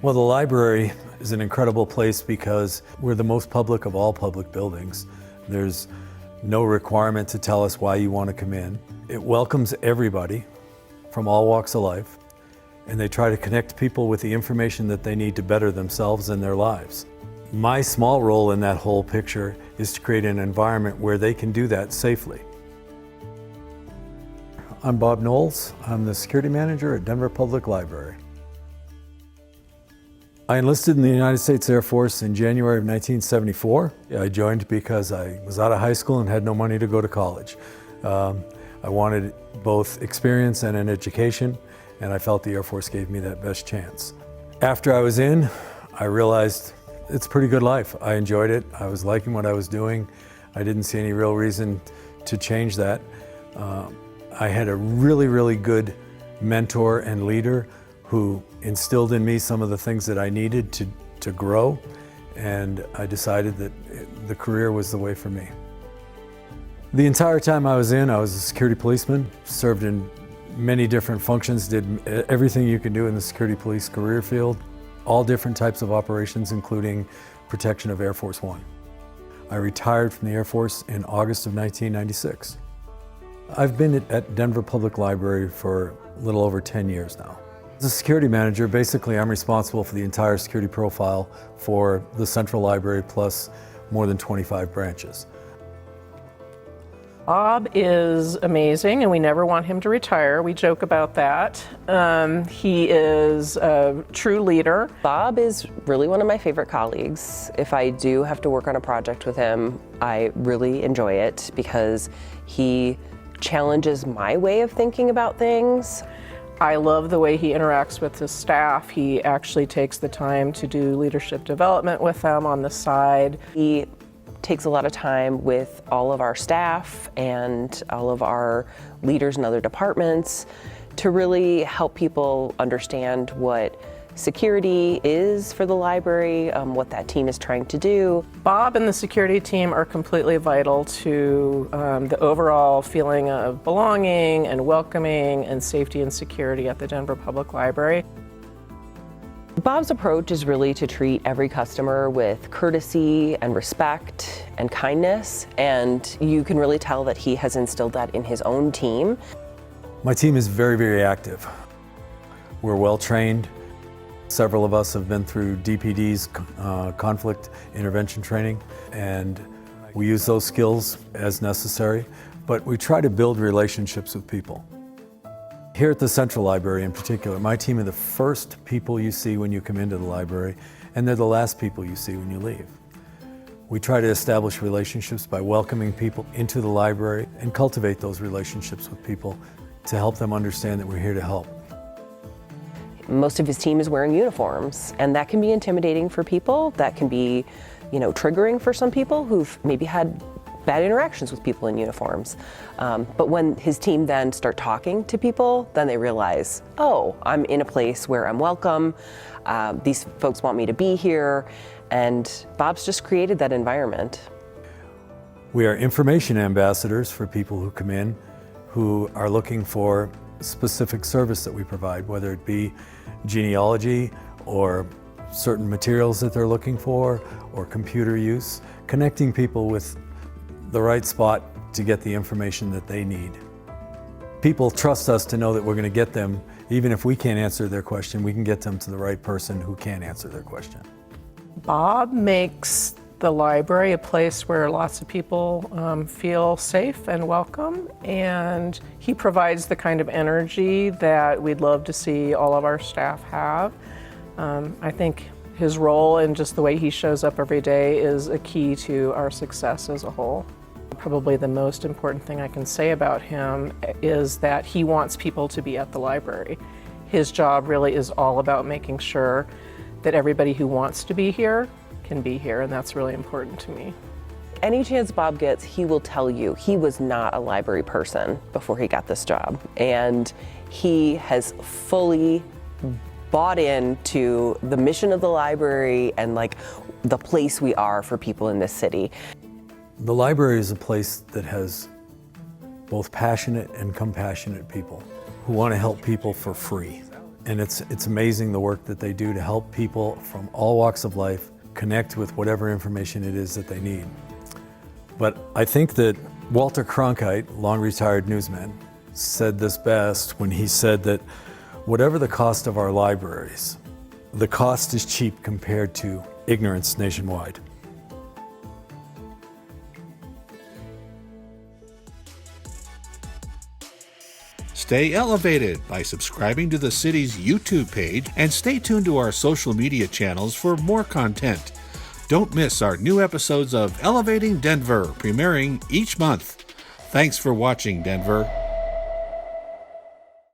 Well, the library is an incredible place because we're the most public of all public buildings. There's no requirement to tell us why you want to come in. It welcomes everybody from all walks of life, and they try to connect people with the information that they need to better themselves and their lives. My small role in that whole picture is to create an environment where they can do that safely. I'm Bob Knowles. I'm the security manager at Denver Public Library. I enlisted in the United States Air Force in January of 1974. I joined because I was out of high school and had no money to go to college. I wanted both experience and an education, and I felt the Air Force gave me that best chance. After I was in, I realized it's a pretty good life. I enjoyed it. I was liking what I was doing. I didn't see any real reason to change that. I had a really good mentor and leader who instilled in me some of the things that I needed to grow, and I decided that the career was the way for me. The entire time I was a security policeman, served in many different functions, did everything you can do in the security police career field, all different types of operations, including protection of Air Force One. I retired from the Air Force in August of 1996. I've been at Denver Public Library for a little over 10 years now. As a security manager, basically I'm responsible for the entire security profile for the Central Library plus more than 25 branches. Bob is amazing, and we never want him to retire. We joke about that. He is a true leader. Bob is really one of my favorite colleagues. If I do have to work on a project with him, I really enjoy it because he challenges my way of thinking about things. I love the way he interacts with his staff. He actually takes the time to do leadership development with them on the side. He takes a lot of time with all of our staff and all of our leaders in other departments to really help people understand what security is for the library, what that team is trying to do. Bob and the security team are completely vital to the overall feeling of belonging and welcoming and safety and security at the Denver Public Library. Bob's approach is really to treat every customer with courtesy and respect and kindness, and you can really tell that he has instilled that in his own team. My team is very active. We're well trained. Several of us have been through DPD's conflict intervention training, and we use those skills as necessary, but we try to build relationships with people. Here at the Central Library in particular, my team are the first people you see when you come into the library, and they're the last people you see when you leave. We try to establish relationships by welcoming people into the library and cultivate those relationships with people to help them understand that we're here to help. Most of his team is wearing uniforms, and that can be intimidating for people. That can be, triggering for some people who've maybe had bad interactions with people in uniforms. But when his team then start talking to people, then they realize, oh, I'm in a place where I'm welcome. These folks want me to be here, and Bob's just created that environment. We are information ambassadors for people who come in who are looking for specific service that we provide, whether it be genealogy or certain materials that they're looking for or computer use, connecting people with the right spot to get the information that they need. People trust us to know that we're going to get them, even if we can't answer their question, we can get them to the right person who can answer their question. Bob makes the library a place where lots of people feel safe and welcome, and he provides the kind of energy that we'd love to see all of our staff have. I think his role and just the way he shows up every day is a key to our success as a whole. Probably the most important thing I can say about him is that he wants people to be at the library. His job really is all about making sure that everybody who wants to be here can be here, and that's really important to me. Any chance Bob gets, he will tell you he was not a library person before he got this job, and he has fully bought into the mission of the library and the place we are for people in this city. The library is a place that has both passionate and compassionate people who want to help people for free. And it's amazing the work that they do to help people from all walks of life connect with whatever information it is that they need. But I think that Walter Cronkite, long retired newsman, said this best when he said that whatever the cost of our libraries, the cost is cheap compared to ignorance nationwide. Stay elevated by subscribing to the city's YouTube page and stay tuned to our social media channels for more content. Don't miss our new episodes of Elevating Denver, premiering each month. Thanks for watching, Denver.